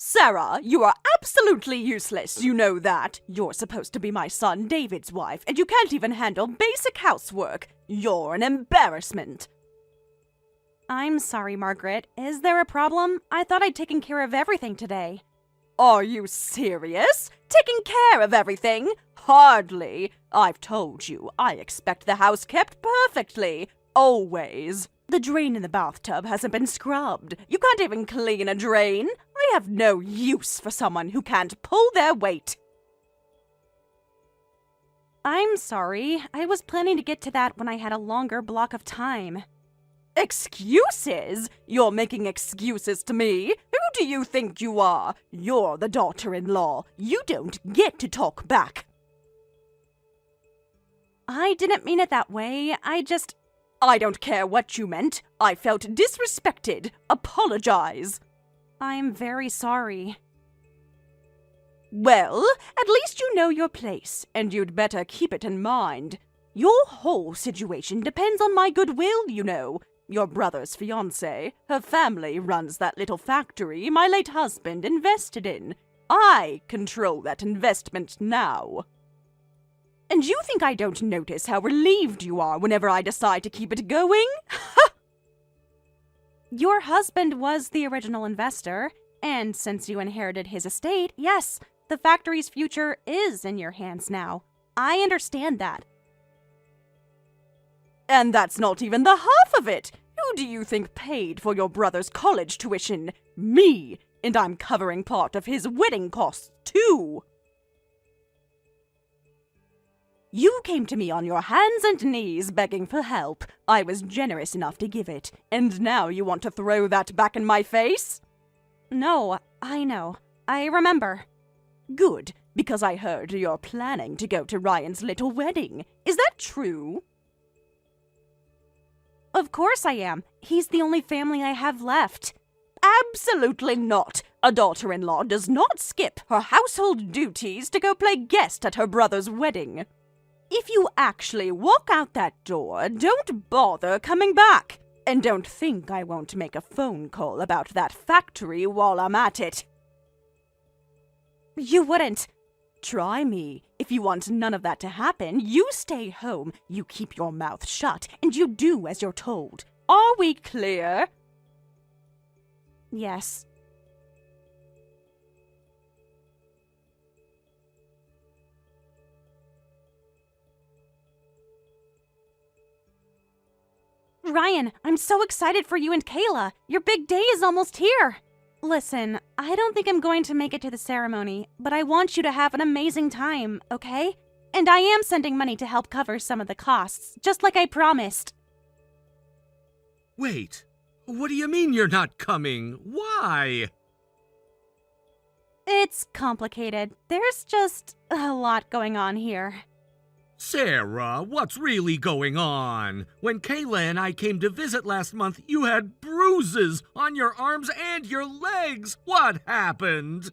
Sarah, you are absolutely useless, you know that. You're supposed to be my son David's wife, and you can't even handle basic housework. You're an embarrassment. I'm sorry, Margaret. Is there a problem? I thought I'd taken care of everything today. Are you serious? Taking care of everything? Hardly. I've told you, I expect the house kept perfectly. Always. The drain in the bathtub hasn't been scrubbed. You can't even clean a drain. I have no use for someone who can't pull their weight. I'm sorry. I was planning to get to that when I had a longer block of time. Excuses? You're making excuses to me? Who do you think you are? You're the daughter-in-law. You don't get to talk back. I didn't mean it that way. I don't care what you meant. I felt disrespected. Apologize. I'm very sorry. Well, at least you know your place, and you'd better keep it in mind. Your whole situation depends on my goodwill, you know. Your brother's fiancée, her family runs that little factory my late husband invested in. I control that investment now. And you think I don't notice how relieved you are whenever I decide to keep it going? Your husband was the original investor, and since you inherited his estate, yes, the factory's future is in your hands now. I understand that. And that's not even the half of it. Who do you think paid for your brother's college tuition? Me. And I'm covering part of his wedding costs, too. You came to me on your hands and knees begging for help. I was generous enough to give it. And now you want to throw that back in my face? No, I know. I remember. Good, because I heard you're planning to go to Ryan's little wedding. Is that true? Of course I am. He's the only family I have left. Absolutely not. A daughter-in-law does not skip her household duties to go play guest at her brother's wedding. If you actually walk out that door, don't bother coming back. And don't think I won't make a phone call about that factory while I'm at it. You wouldn't. Try me. If you want none of that to happen, you stay home, you keep your mouth shut, and you do as you're told. Are we clear? Yes. Ryan, I'm so excited for you and Kayla. Your big day is almost here. Listen, I don't think I'm going to make it to the ceremony, but I want you to have an amazing time, okay? And I am sending money to help cover some of the costs, just like I promised. Wait, what do you mean you're not coming? Why? It's complicated. There's just a lot going on here. Sarah, what's really going on? When Kayla and I came to visit last month, you had bruises on your arms and your legs. What happened?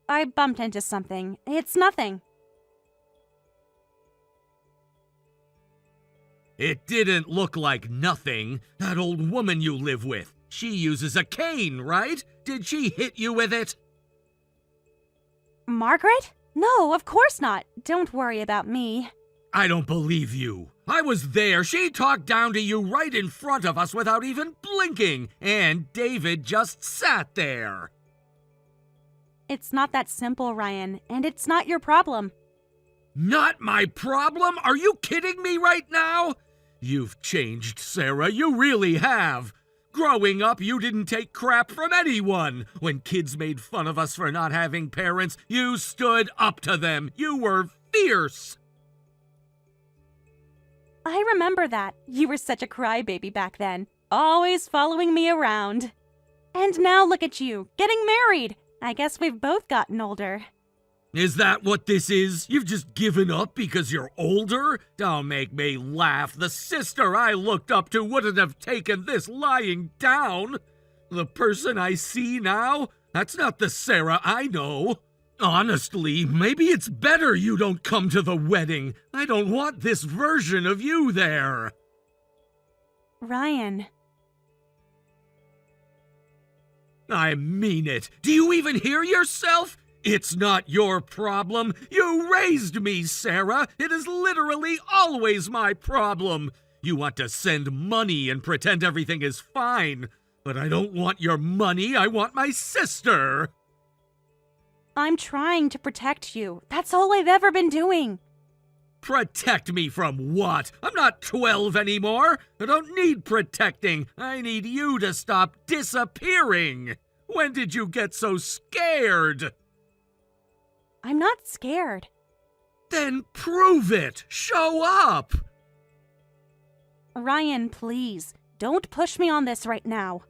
I bumped into something. It's nothing. It didn't look like nothing. That old woman you live with, she uses a cane, right? Did she hit you with it? Margaret? No, of course not. Don't worry about me. I don't believe you. I was there. She talked down to you right in front of us without even blinking, and David just sat there. It's not that simple, Ryan, and it's not your problem. Not my problem? Are you kidding me right now? You've changed, Sarah. You really have. Growing up, you didn't take crap from anyone. When kids made fun of us for not having parents, you stood up to them. You were fierce. I remember that. You were such a crybaby back then, always following me around. And now look at you, getting married. I guess we've both gotten older. Is that what this is? You've just given up because you're older? Don't make me laugh. The sister I looked up to wouldn't have taken this lying down. The person I see now? That's not the Sarah I know. Honestly, maybe it's better you don't come to the wedding. I don't want this version of you there. Ryan. I mean it. Do you even hear yourself? It's not your problem. You raised me, Sarah. It is literally always my problem. You want to send money and pretend everything is fine. But I don't want your money. I want my sister. I'm trying to protect you. That's all I've ever been doing. Protect me from what? I'm not 12 anymore. I don't need protecting. I need you to stop disappearing. When did you get so scared? I'm not scared. Then prove it. Show up. Ryan, please. Don't push me on this right now.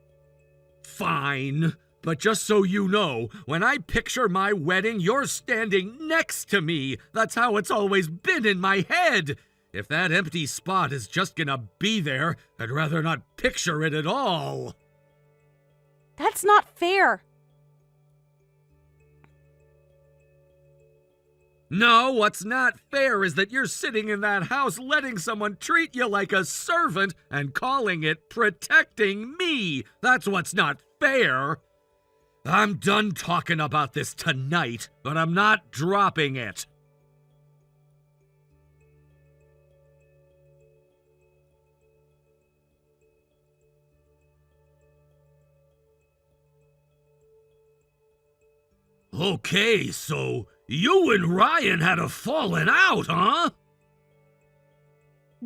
Fine. But just so you know, when I picture my wedding, you're standing next to me. That's how it's always been in my head. If that empty spot is just gonna be there, I'd rather not picture it at all. That's not fair. No, what's not fair is that you're sitting in that house letting someone treat you like a servant and calling it protecting me. That's what's not fair. I'm done talking about this tonight, but I'm not dropping it. Okay, so you and Ryan had a falling out, huh?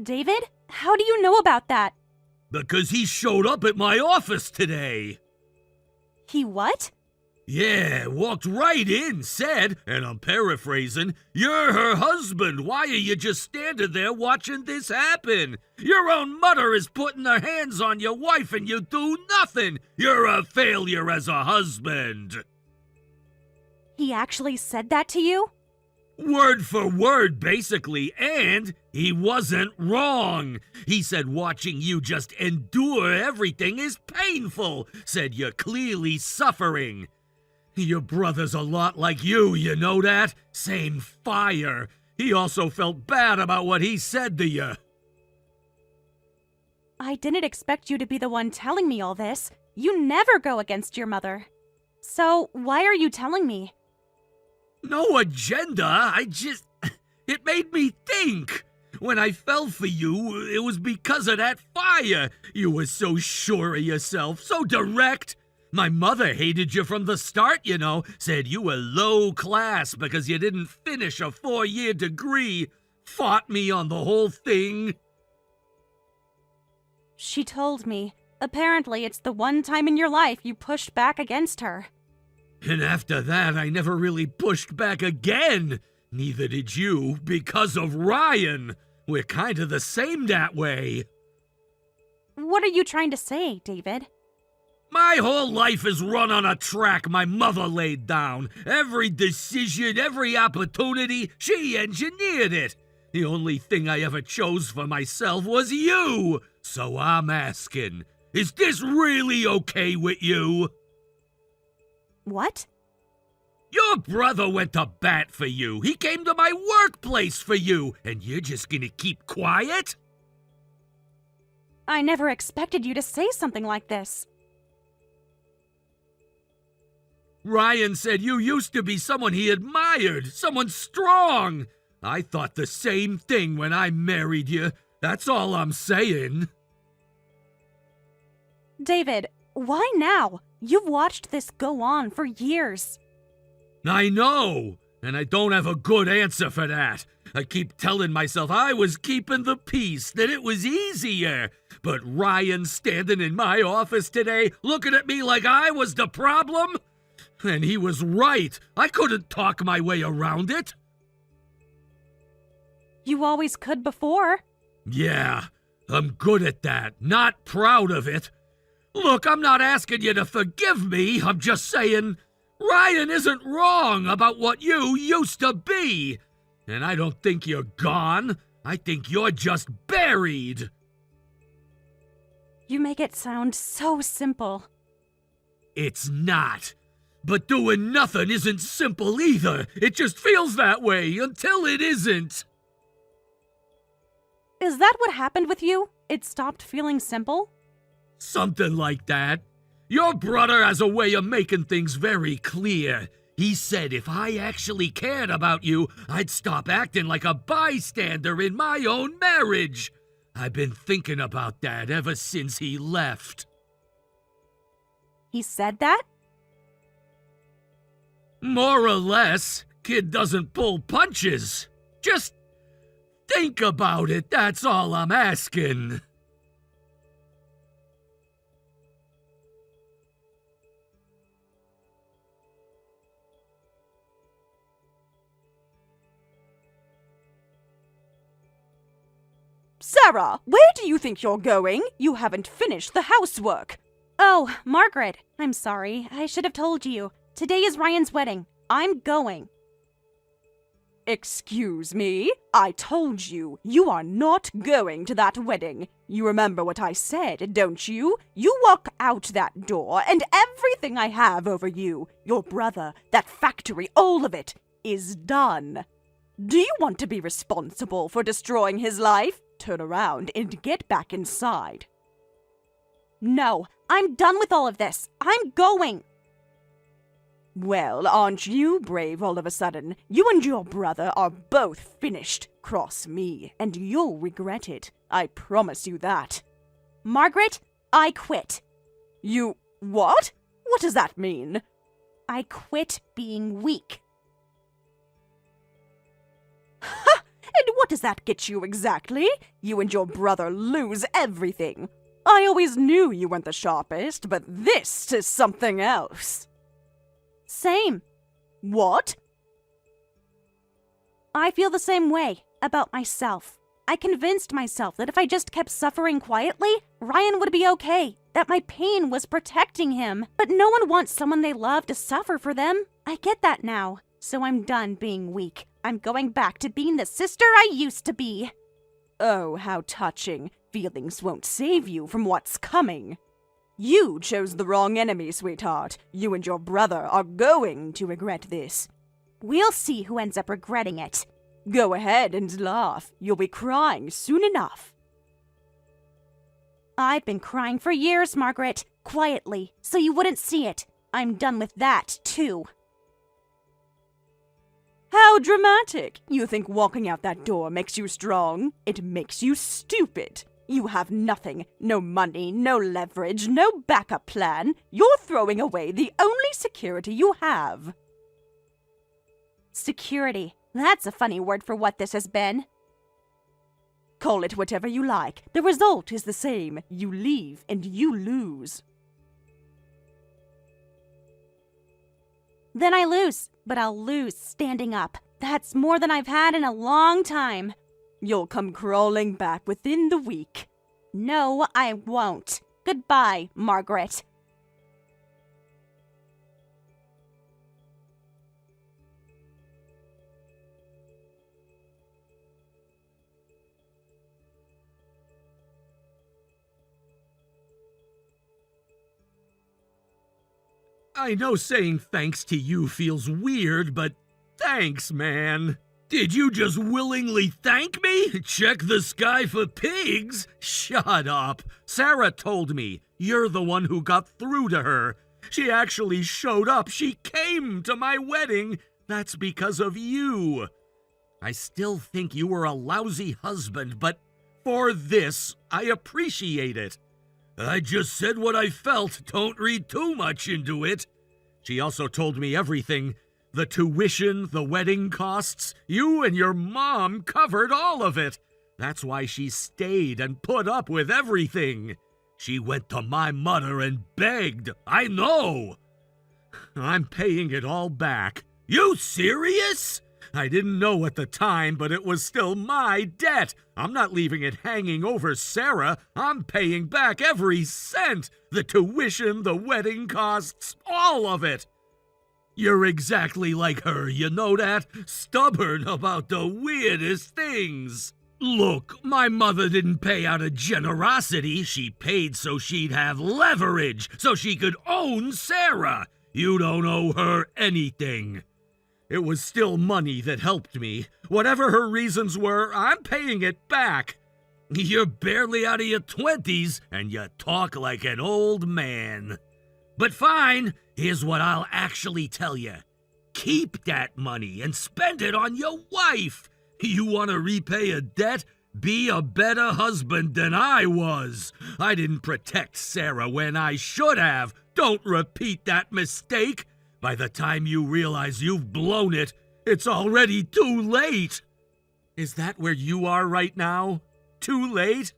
David, how do you know about that? Because he showed up at my office today. He what? Yeah, walked right in, said, and I'm paraphrasing, "You're her husband. Why are you just standing there watching this happen? Your own mother is putting her hands on your wife and you do nothing. You're a failure as a husband." He actually said that to you? Word for word, basically, and he wasn't wrong. He said watching you just endure everything is painful. Said you're clearly suffering. Your brother's a lot like you know that? Same fire. He also felt bad about what he said to you. I didn't expect you to be the one telling me all this. You never go against your mother. So, why are you telling me? No agenda, it made me think. When I fell for you, it was because of that fire. You were so sure of yourself, so direct. My mother hated you from the start, said you were low class because you didn't finish a 4-year degree. Fought me on the whole thing. She told me. Apparently, it's the one time in your life you pushed back against her. And after that, I never really pushed back again. Neither did you, because of Ryan. We're kind of the same that way. What are you trying to say, David? My whole life is run on a track my mother laid down. Every decision, every opportunity, she engineered it. The only thing I ever chose for myself was you. So I'm asking, is this really okay with you? What? Your brother went to bat for you. He came to my workplace for you, and you're just gonna keep quiet? I never expected you to say something like this. Ryan said you used to be someone he admired, someone strong. I thought the same thing when I married you. That's all I'm saying. David, why now? You've watched this go on for years. I know, and I don't have a good answer for that. I keep telling myself I was keeping the peace, that it was easier. But Ryan standing in my office today, looking at me like I was the problem? And he was right. I couldn't talk my way around it. You always could before. Yeah, I'm good at that, not proud of it. Look, I'm not asking you to forgive me. I'm just saying, Ryan isn't wrong about what you used to be. And I don't think you're gone. I think you're just buried. You make it sound so simple. It's not. But doing nothing isn't simple either. It just feels that way until it isn't. Is that what happened with you? It stopped feeling simple? Something like that. Your brother has a way of making things very clear. He said if I actually cared about you, I'd stop acting like a bystander in my own marriage. I've been thinking about that ever since he left. He said that? More or less. Kid doesn't pull punches. Just think about it, that's all I'm asking. Sarah, where do you think you're going? You haven't finished the housework. Oh, Margaret, I'm sorry. I should have told you. Today is Ryan's wedding. I'm going. Excuse me? I told you, you are not going to that wedding. You remember what I said, don't you? You walk out that door, and everything I have over you, your brother, that factory, all of it, is done. Do you want to be responsible for destroying his life? Turn around and get back inside. No, I'm done with all of this. I'm going. Well, aren't you brave all of a sudden? You and your brother are both finished. Cross me, and you'll regret it. I promise you that. Margaret, I quit. You what? What does that mean? I quit being weak. Ha! And what does that get you exactly? You and your brother lose everything. I always knew you weren't the sharpest, but this is something else. Same. What? I feel the same way about myself. I convinced myself that if I just kept suffering quietly, Ryan would be okay, that my pain was protecting him. But no one wants someone they love to suffer for them. I get that now, so I'm done being weak. I'm going back to being the sister I used to be. Oh, how touching. Feelings won't save you from what's coming. You chose the wrong enemy, sweetheart. You and your brother are going to regret this. We'll see who ends up regretting it. Go ahead and laugh. You'll be crying soon enough. I've been crying for years, Margaret. Quietly, so you wouldn't see it. I'm done with that, too. How dramatic! You think walking out that door makes you strong? It makes you stupid. You have nothing. No money, no leverage, no backup plan. You're throwing away the only security you have. Security. That's a funny word for what this has been. Call it whatever you like. The result is the same. You leave and you lose. Then I lose, but I'll lose standing up. That's more than I've had in a long time. You'll come crawling back within the week. No, I won't. Goodbye, Margaret. I know saying thanks to you feels weird, but thanks, man. Did you just willingly thank me? Check the sky for pigs? Shut up. Sarah told me you're the one who got through to her. She actually showed up. She came to my wedding. That's because of you. I still think you were a lousy husband, but for this, I appreciate it. I just said what I felt. Don't read too much into it. She also told me everything. The tuition, the wedding costs. You and your mom covered all of it. That's why she stayed and put up with everything. She went to my mother and begged. I know. I'm paying it all back. You serious? I didn't know at the time, but it was still my debt. I'm not leaving it hanging over Sarah. I'm paying back every cent. The tuition, the wedding costs, all of it. You're exactly like her, you know that? Stubborn about the weirdest things. Look, my mother didn't pay out of generosity. She paid so she'd have leverage, so she could own Sarah. You don't owe her anything. It was still money that helped me. Whatever her reasons were, I'm paying it back. You're barely out of your 20s, and you talk like an old man. But fine, here's what I'll actually tell you. Keep that money and spend it on your wife. You want to repay a debt? Be a better husband than I was. I didn't protect Sarah when I should have. Don't repeat that mistake. By the time you realize you've blown it, it's already too late. Is that where you are right now? Too late?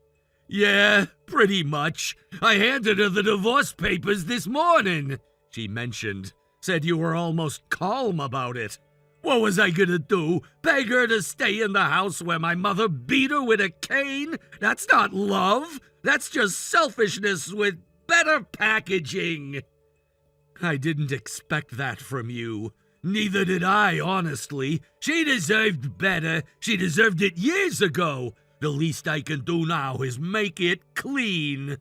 Yeah, pretty much. I handed her the divorce papers this morning. She mentioned. Said you were almost calm about it. What was I gonna do? Beg her to stay in the house where my mother beat her with a cane? That's not love. That's just selfishness with better packaging. I didn't expect that from you. Neither did I, honestly. She deserved better. She deserved it years ago. The least I can do now is make it clean.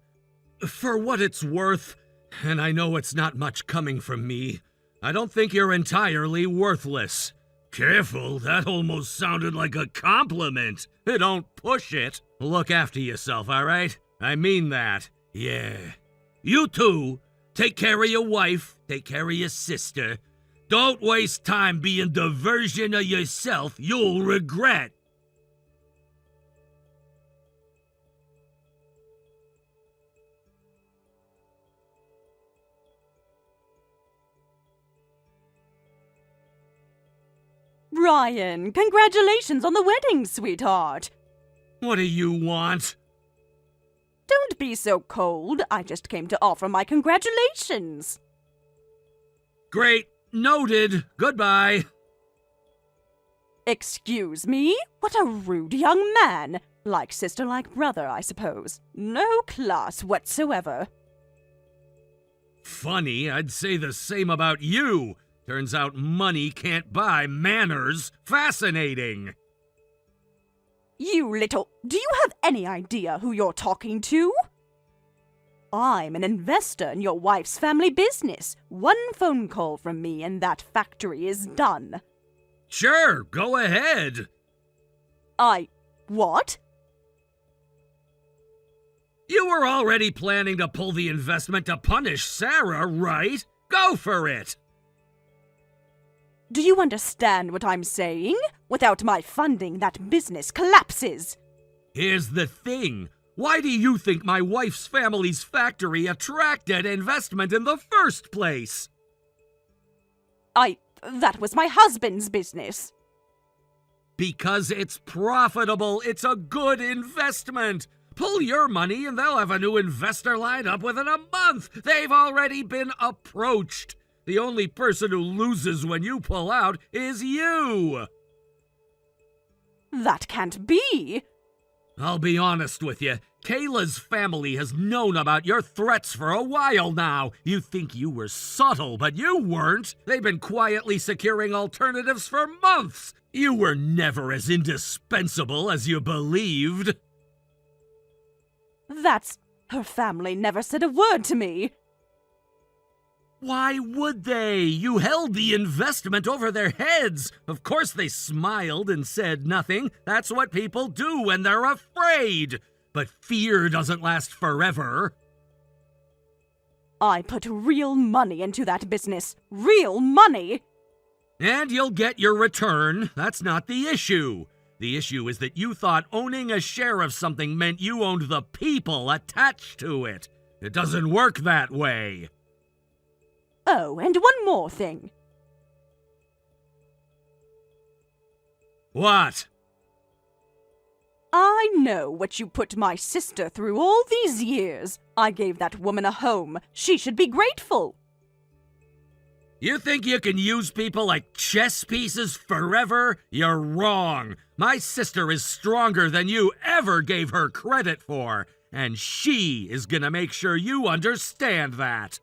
For what it's worth, and I know it's not much coming from me, I don't think you're entirely worthless. Careful, that almost sounded like a compliment. Don't push it. Look after yourself, all right? I mean that. Yeah. You too. Take care of your wife. Take care of your sister. Don't waste time being diversion of yourself. You'll regret. Ryan, congratulations on the wedding, sweetheart. What do you want? Don't be so cold. I just came to offer my congratulations. Great. Noted. Goodbye. Excuse me? What a rude young man. Like sister, like brother, I suppose. No class whatsoever. Funny, I'd say the same about you. Turns out money can't buy manners. Fascinating. You little... Do you have any idea who you're talking to? I'm an investor in your wife's family business. One phone call from me and that factory is done. Sure, go ahead. What? You were already planning to pull the investment to punish Sarah, right? Go for it. Do you understand what I'm saying? Without my funding, that business collapses. Here's the thing. Why do you think my wife's family's factory attracted investment in the first place? That was my husband's business. Because it's profitable. It's a good investment. Pull your money and they'll have a new investor lined up within a month. They've already been approached. The only person who loses when you pull out is you. That can't be. I'll be honest with you. Kayla's family has known about your threats for a while now. You think you were subtle, but you weren't. They've been quietly securing alternatives for months. You were never as indispensable as you believed. Her family never said a word to me. Why would they? You held the investment over their heads. Of course they smiled and said nothing. That's what people do when they're afraid. But fear doesn't last forever. I put real money into that business. Real money! And you'll get your return. That's not the issue. The issue is that you thought owning a share of something meant you owned the people attached to it. It doesn't work that way. Oh, and one more thing. What? I know what you put my sister through all these years. I gave that woman a home. She should be grateful. You think you can use people like chess pieces forever? You're wrong. My sister is stronger than you ever gave her credit for, and she is gonna make sure you understand that.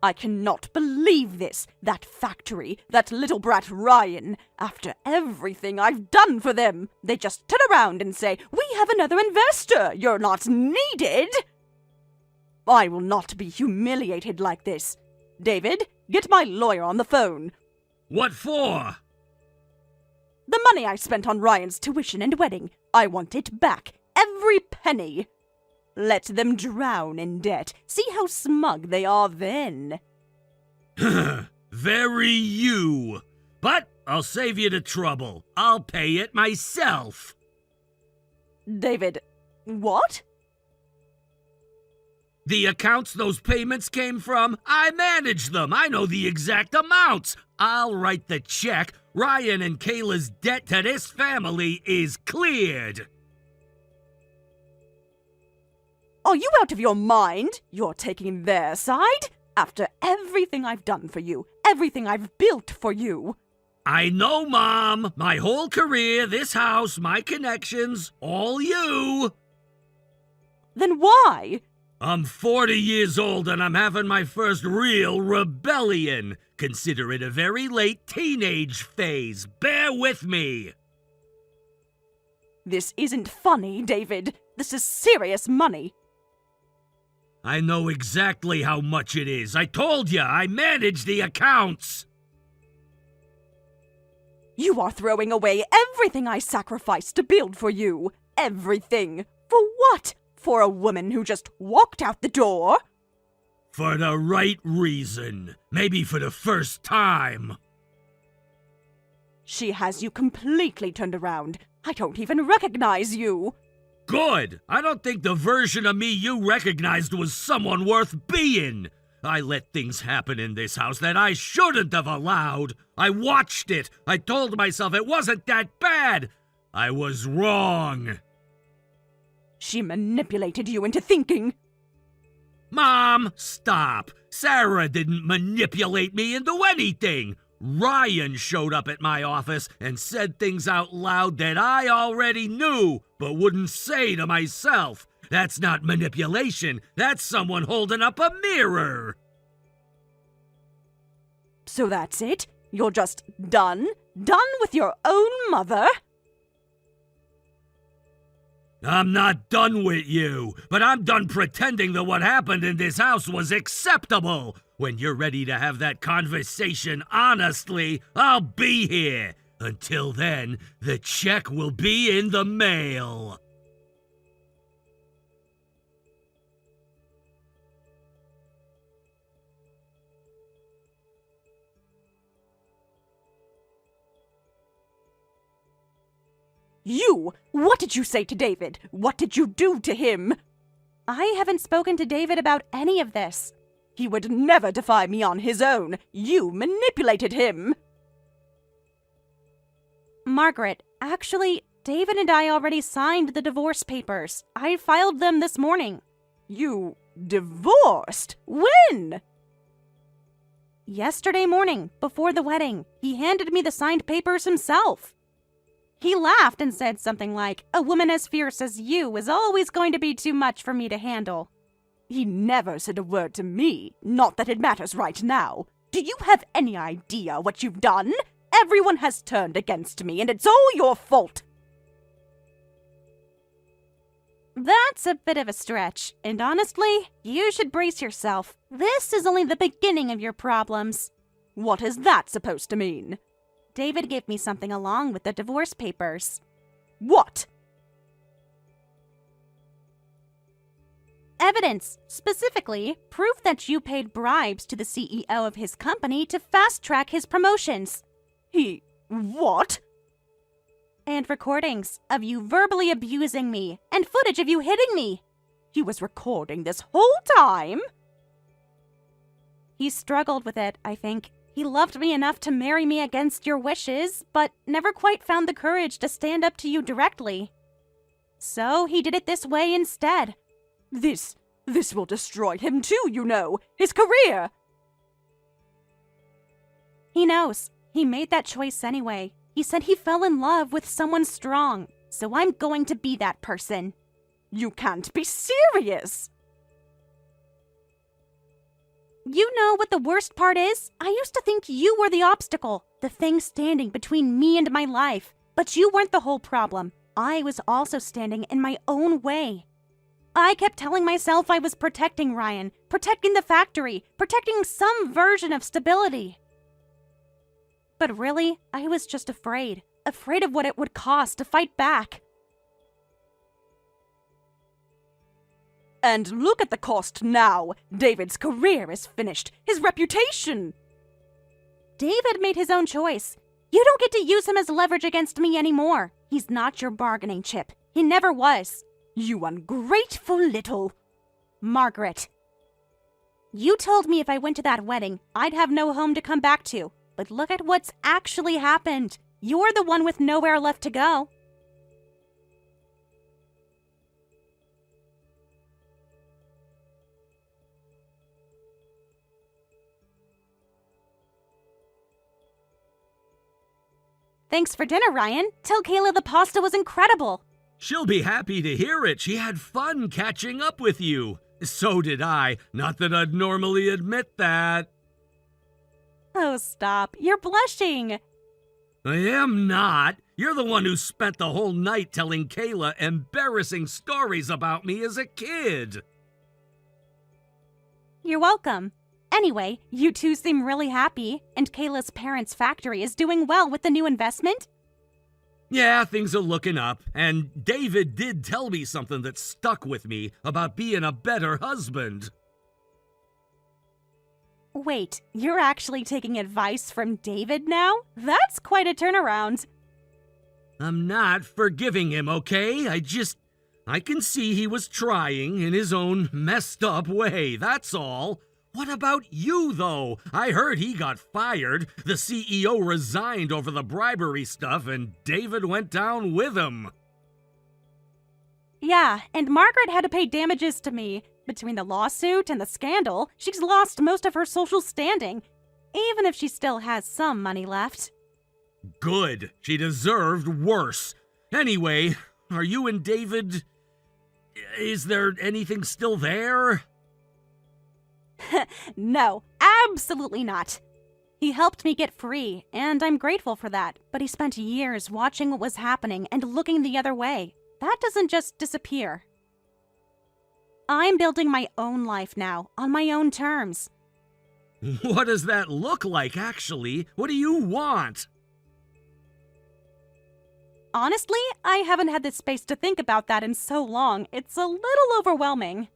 I cannot believe this. That factory, that little brat Ryan, after everything I've done for them, they just turn around and say, "We have another investor. You're not needed." I will not be humiliated like this. David, get my lawyer on the phone. What for? The money I spent on Ryan's tuition and wedding. I want it back. Every penny. Let them drown in debt. See how smug they are then. Very you. But I'll save you the trouble. I'll pay it myself. David, what? The accounts those payments came from, I manage them. I know the exact amounts. I'll write the check. Ryan and Kayla's debt to this family is cleared. Are you out of your mind? You're taking their side? After everything I've done for you, everything I've built for you. I know, Mom. My whole career, this house, my connections, all you. Then why? I'm 40 years old and I'm having my first real rebellion. Consider it a very late teenage phase. Bear with me. This isn't funny, David. This is serious money. I know exactly how much it is. I told you, I manage the accounts. You are throwing away everything I sacrificed to build for you. Everything. For what? For a woman who just walked out the door? For the right reason. Maybe for the first time. She has you completely turned around. I don't even recognize you. Good. I don't think the version of me you recognized was someone worth being. I let things happen in this house that I shouldn't have allowed. I watched it. I told myself it wasn't that bad. I was wrong. She manipulated you into thinking. Mom, stop. Sarah didn't manipulate me into anything. Ryan showed up at my office and said things out loud that I already knew, but wouldn't say to myself. That's not manipulation. That's someone holding up a mirror. So that's it? You're just done? Done with your own mother? I'm not done with you, but I'm done pretending that what happened in this house was acceptable. When you're ready to have that conversation honestly, I'll be here. Until then, the check will be in the mail. You! What did you say to David? What did you do to him? I haven't spoken to David about any of this. He would never defy me on his own. You manipulated him. Margaret, actually, David and I already signed the divorce papers. I filed them this morning. You divorced? When? Yesterday morning, before the wedding. He handed me the signed papers himself. He laughed and said something like, "A woman as fierce as you is always going to be too much for me to handle." He never said a word to me. Not that it matters right now. Do you have any idea what you've done? Everyone has turned against me, and it's all your fault. That's a bit of a stretch, and honestly, you should brace yourself. This is only the beginning of your problems. What is that supposed to mean? David gave me something along with the divorce papers. What? Evidence, specifically, proof that you paid bribes to the CEO of his company to fast-track his promotions. What? And recordings of you verbally abusing me, and footage of you hitting me. He was recording this whole time? He struggled with it, I think. He loved me enough to marry me against your wishes, but never quite found the courage to stand up to you directly. So he did it this way instead. This will destroy him too, you know. His career. He knows. He made that choice anyway. He said he fell in love with someone strong, so I'm going to be that person. You can't be serious. You know what the worst part is? I used to think you were the obstacle, the thing standing between me and my life. But you weren't the whole problem. I was also standing in my own way. I kept telling myself I was protecting Ryan, protecting the factory, protecting some version of stability. But really, I was just afraid. Afraid of what it would cost to fight back. And look at the cost now. David's career is finished. His reputation. David made his own choice. You don't get to use him as leverage against me anymore. He's not your bargaining chip. He never was. You ungrateful little... Margaret. You told me if I went to that wedding, I'd have no home to come back to. But look at what's actually happened. You're the one with nowhere left to go. Thanks for dinner, Ryan. Tell Kayla the pasta was incredible. She'll be happy to hear it. She had fun catching up with you. So did I. Not that I'd normally admit that. Oh, stop. You're blushing. I am not. You're the one who spent the whole night telling Kayla embarrassing stories about me as a kid. You're welcome. Anyway, you two seem really happy, and Kayla's parents' factory is doing well with the new investment? Yeah, things are looking up, and David did tell me something that stuck with me about being a better husband. Wait, you're actually taking advice from David now? That's quite a turnaround. I'm not forgiving him, okay? I can see he was trying in his own messed up way, that's all. What about you, though? I heard he got fired. The CEO resigned over the bribery stuff, and David went down with him. Yeah, and Margaret had to pay damages to me. Between the lawsuit and the scandal, she's lost most of her social standing, even if she still has some money left. Good. She deserved worse. Anyway, are you and David... Is there anything still there? No, absolutely not. He helped me get free, and I'm grateful for that, but he spent years watching what was happening and looking the other way. That doesn't just disappear. I'm building my own life now, on my own terms. What does that look like, actually? What do you want? Honestly, I haven't had the space to think about that in so long. It's a little overwhelming.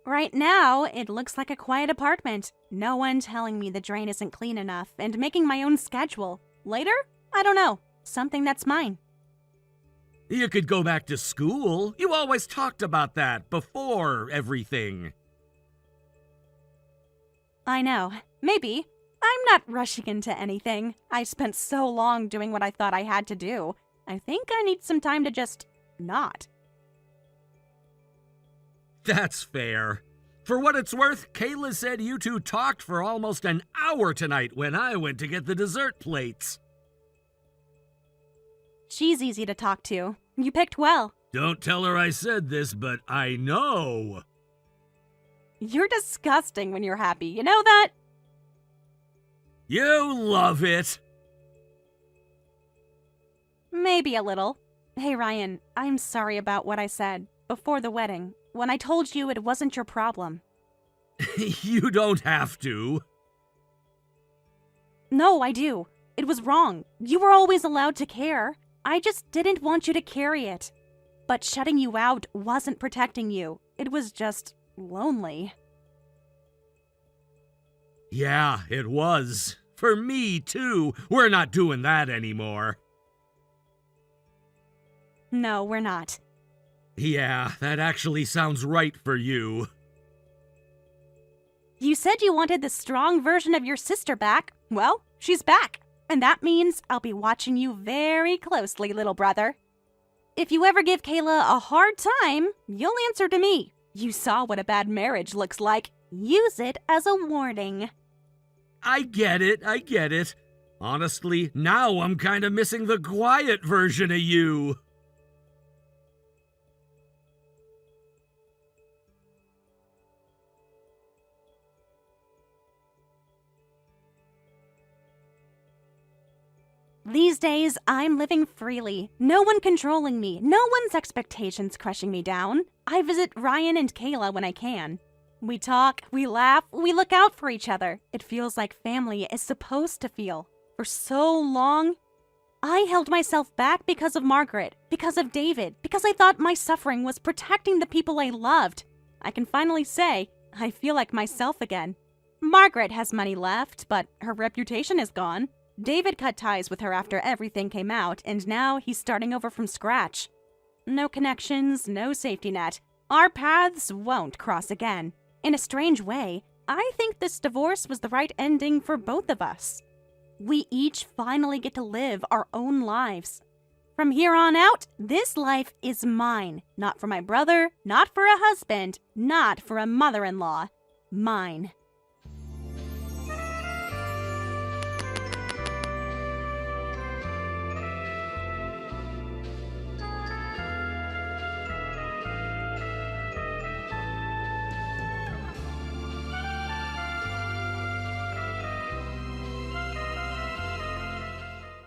Right now, it looks like a quiet apartment. No one telling me the drain isn't clean enough, and making my own schedule. Later? I don't know. Something that's mine. You could go back to school. You always talked about that before everything. I know. Maybe. I'm not rushing into anything. I spent so long doing what I thought I had to do. I think I need some time to just not. That's fair. For what it's worth, Kayla said you two talked for almost an hour tonight when I went to get the dessert plates. She's easy to talk to. You picked well. Don't tell her I said this, but I know. You're disgusting when you're happy, you know that? You love it. Maybe a little. Hey Ryan, I'm sorry about what I said before the wedding, when I told you it wasn't your problem. You don't have to. No, I do. It was wrong. You were always allowed to care. I just didn't want you to carry it. But shutting you out wasn't protecting you. It was just lonely. Yeah, it was. For me, too. We're not doing that anymore. No, we're not. Yeah, that actually sounds right for you. You said you wanted the strong version of your sister back. Well, she's back. And that means I'll be watching you very closely, little brother. If you ever give Kayla a hard time, you'll answer to me. You saw what a bad marriage looks like. Use it as a warning. I get it. Honestly, now I'm kind of missing the quiet version of you. These days, I'm living freely. No one controlling me. No one's expectations crushing me down. I visit Ryan and Kayla when I can. We talk, we laugh, we look out for each other. It feels like family is supposed to feel. For so long, I held myself back because of Margaret, because of David, because I thought my suffering was protecting the people I loved. I can finally say, I feel like myself again. Margaret has money left, but her reputation is gone. David cut ties with her after everything came out, and now he's starting over from scratch. No connections, no safety net. Our paths won't cross again. In a strange way, I think this divorce was the right ending for both of us. We each finally get to live our own lives. From here on out, this life is mine. Not for my brother, not for a husband, not for a mother-in-law. Mine.